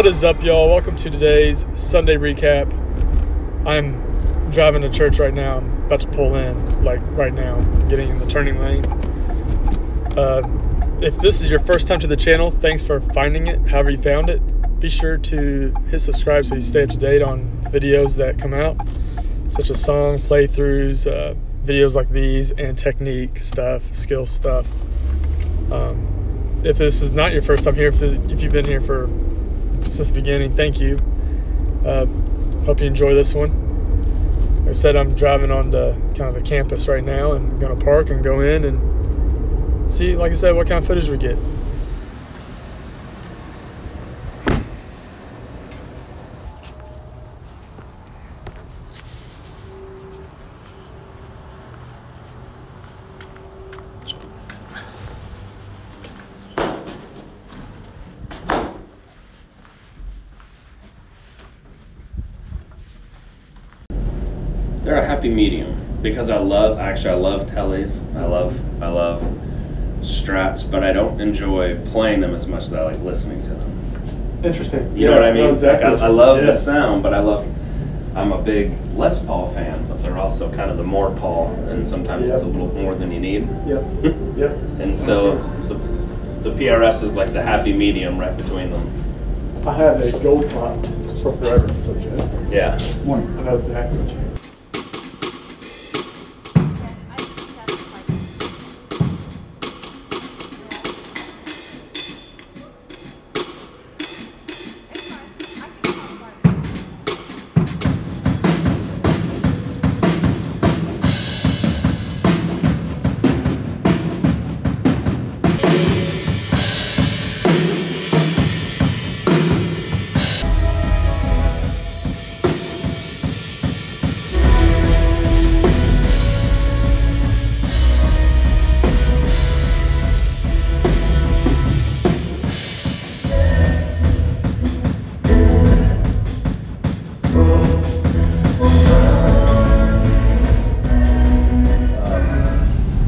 What is up, y'all? Welcome to today's Sunday recap. I'm driving to church right now. I'm about to pull in, like right now, getting in the turning lane. If this is your first time to the channel, thanks for finding it, however you found it. Be sure to hit subscribe so you stay up to date on videos that come out, such as song playthroughs, videos like these, and technique stuff, skill stuff. If this is not your first time here, if you've been here since the beginning, thank you. Hope you enjoy this one. Like I said, I'm driving on the kind of the campus right now, and I'm gonna park and go in and see, like I said, what kind of footage we get. They're a happy medium because I love tellies. I love strats, but I don't enjoy playing them as much as I like listening to them. Interesting. You know what I mean? Exactly. Like I love the sound, but I'm a big Les Paul fan, but they're also kind of the more Paul, and sometimes it's a little more than you need. Yep. And so the PRS is like the happy medium right between them. I have a gold top for forever, so yeah. I know exactly what you mean.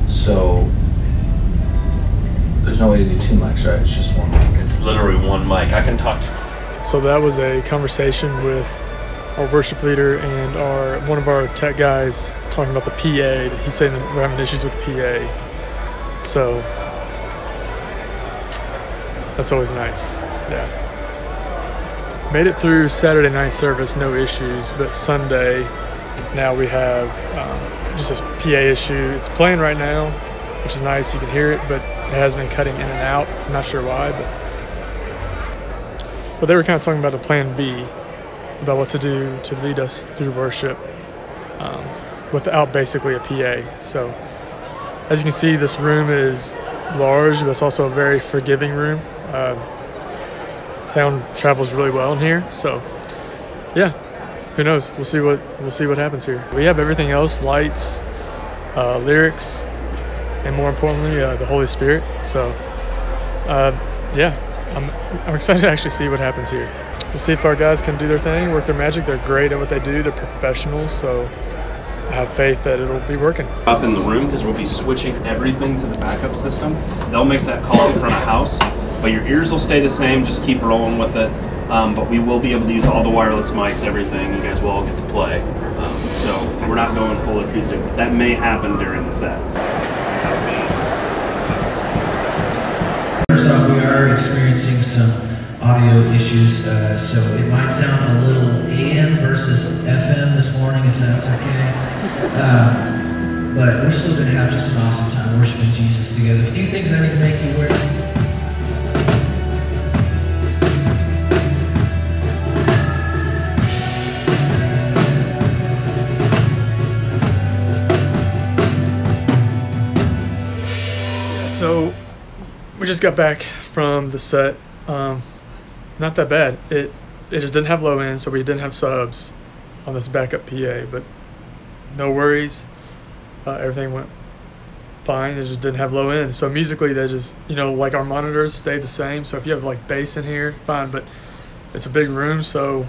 So there's no way to do two mics, right? It's just one mic. It's literally one mic. I can talk to you. So that was a conversation with our worship leader and one of our tech guys talking about the PA. He's saying that we're having issues with the PA. So that's always nice. Yeah. Made it through Saturday night service, no issues, but Sunday now we have just a PA issue. It's playing right now, which is nice. You can hear it, but it has been cutting in and out. I'm not sure why, but they were kind of talking about a plan B, about what to do to lead us through worship without basically a PA. So as you can see, this room is large, but it's also a very forgiving room. Sound travels really well in here, so yeah. Who knows? We'll see what happens here. We have everything else: lights, lyrics, and more importantly, the Holy Spirit. So, yeah, I'm excited to actually see what happens here. We'll see if our guys can do their thing, work their magic. They're great at what they do. They're professionals, so I have faith that it'll be working. Up in the room because we'll be switching everything to the backup system. They'll make that call in front of house, but your ears will stay the same. Just keep rolling with it. But we will be able to use all the wireless mics, everything. You guys will all get to play. So we're not going full acoustic. That may happen during the set. First off, we are experiencing some audio issues, so it might sound a little AM versus FM this morning, if that's okay. But we're still going to have just an awesome time worshiping Jesus together. A few things I need to make you aware. So we just got back from the set. Not that bad. It just didn't have low end, so we didn't have subs on this backup PA, but no worries. Everything went fine. It just didn't have low end. So musically, they just, like our monitors stayed the same. So if you have like bass in here, fine, but it's a big room, so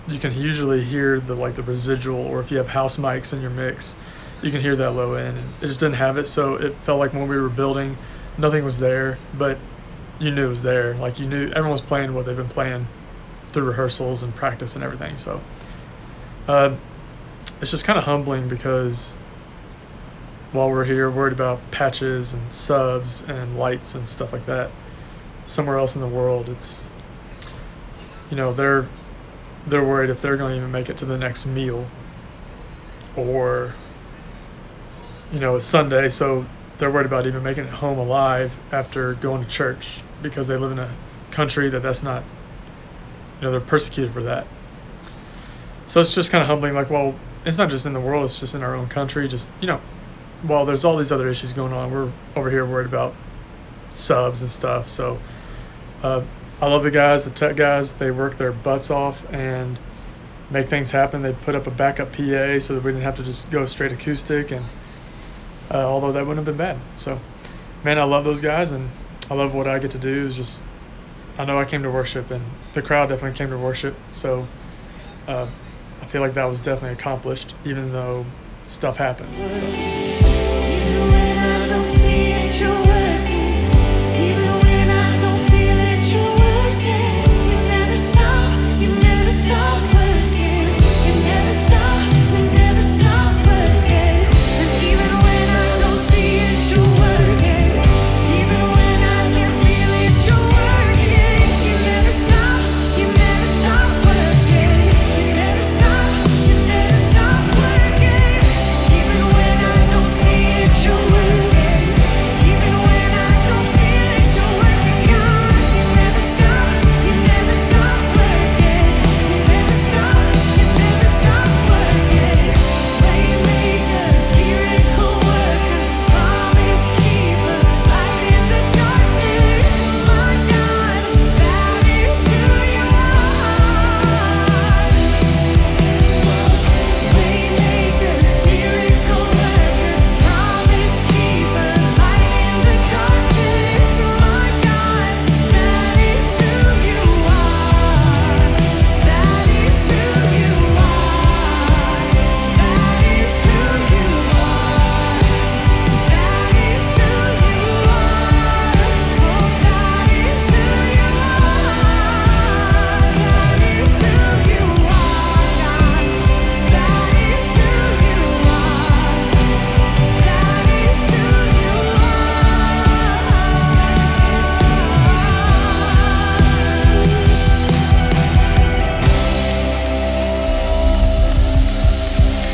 you can usually hear the residual, or if you have house mics in your mix, you can hear that low end. It just didn't have it, so it felt like when we were building, nothing was there. But you knew it was there. Like, you knew everyone was playing what they've been playing through rehearsals and practice and everything. So it's just kind of humbling, because while we're here worried about patches and subs and lights and stuff like that, somewhere else in the world, it's, you know, they're worried if they're going to even make it to the next meal, or, you know, it's Sunday, so they're worried about even making it home alive after going to church, because they live in a country that's not, you know, they're persecuted for that. So it's just kind of humbling, like, well, it's not just in the world, it's just in our own country. Just, you know, while there's all these other issues going on, we're over here worried about subs and stuff. So I love the guys, the tech guys. They work their butts off and make things happen. They put up a backup PA so that we didn't have to just go straight acoustic, and although that wouldn't have been bad. So, man, I love those guys, and I love what I get to do. Is just, I know I came to worship, and the crowd definitely came to worship. So I feel like that was definitely accomplished, even though stuff happens. So. Even when I don't see it, you're working. Even when I don't feel it, you're working. You never stop working. You never stop working. And even when I don't see it, you're working. Even when I can't feel it, you're working. You never stop working. You never stop working. Even when I don't see it, you're working. Even when I don't feel it, you're working. God, you never stop working. You never stop working. Waymaker, miracle worker, promise keeper, light in the darkness. My God, that is who you are. Waymaker, miracle worker, promise keeper, light in the darkness. My God, that is who you are. That is who you are. That is who you are. That is who you are. Oh, that is who you are. That is who you are, God. That is who you are.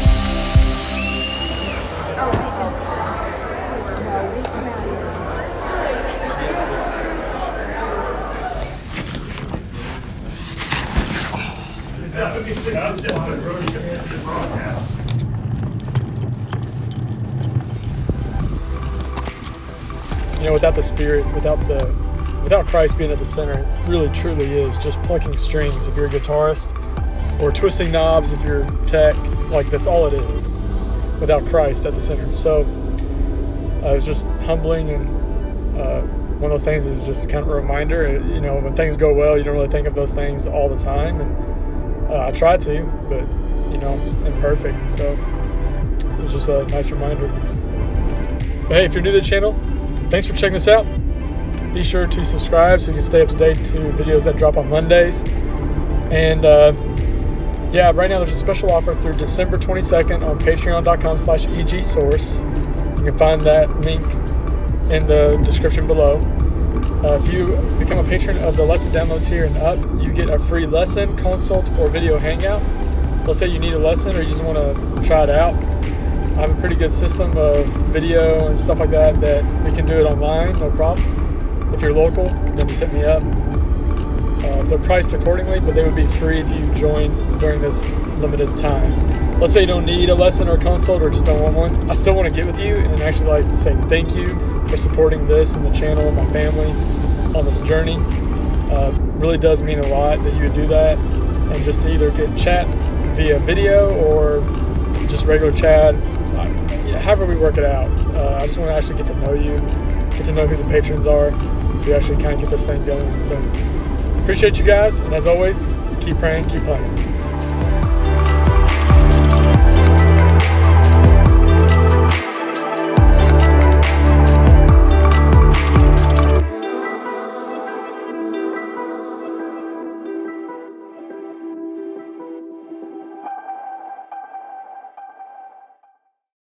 That is who you You know, without the Spirit, without Christ being at the center, it really truly is just plucking strings if you're a guitarist, or twisting knobs if you're tech. Like, that's all it is, without Christ at the center. So it was just humbling, and one of those things is just kind of a reminder. You know, when things go well, you don't really think of those things all the time, and I try to, but, you know, I'm imperfect. So it was just a nice reminder. But hey, if you're new to the channel, thanks for checking this out. Be sure to subscribe so you can stay up to date to videos that drop on Mondays. And yeah, right now there's a special offer through December 22nd on patreon.com/egsource. You can find that link in the description below. If you become a patron of the lesson download tier and up, you get a free lesson, consult, or video hangout. Let's say you need a lesson or you just want to try it out. I have a pretty good system of video and stuff like that we can do it online, no problem. If you're local, then just hit me up. They're priced accordingly, but they would be free if you join during this limited time. Let's say you don't need a lesson or a consult or just don't want one. I still want to get with you and actually like to say thank you for supporting this and the channel and my family on this journey. Really does mean a lot that you would do that, and just to either get chat via video or just regular chat, however we work it out. I just want to actually get to know you, get to know who the patrons are, to actually kind of get this thing going. So appreciate you guys, and as always, keep praying, keep playing.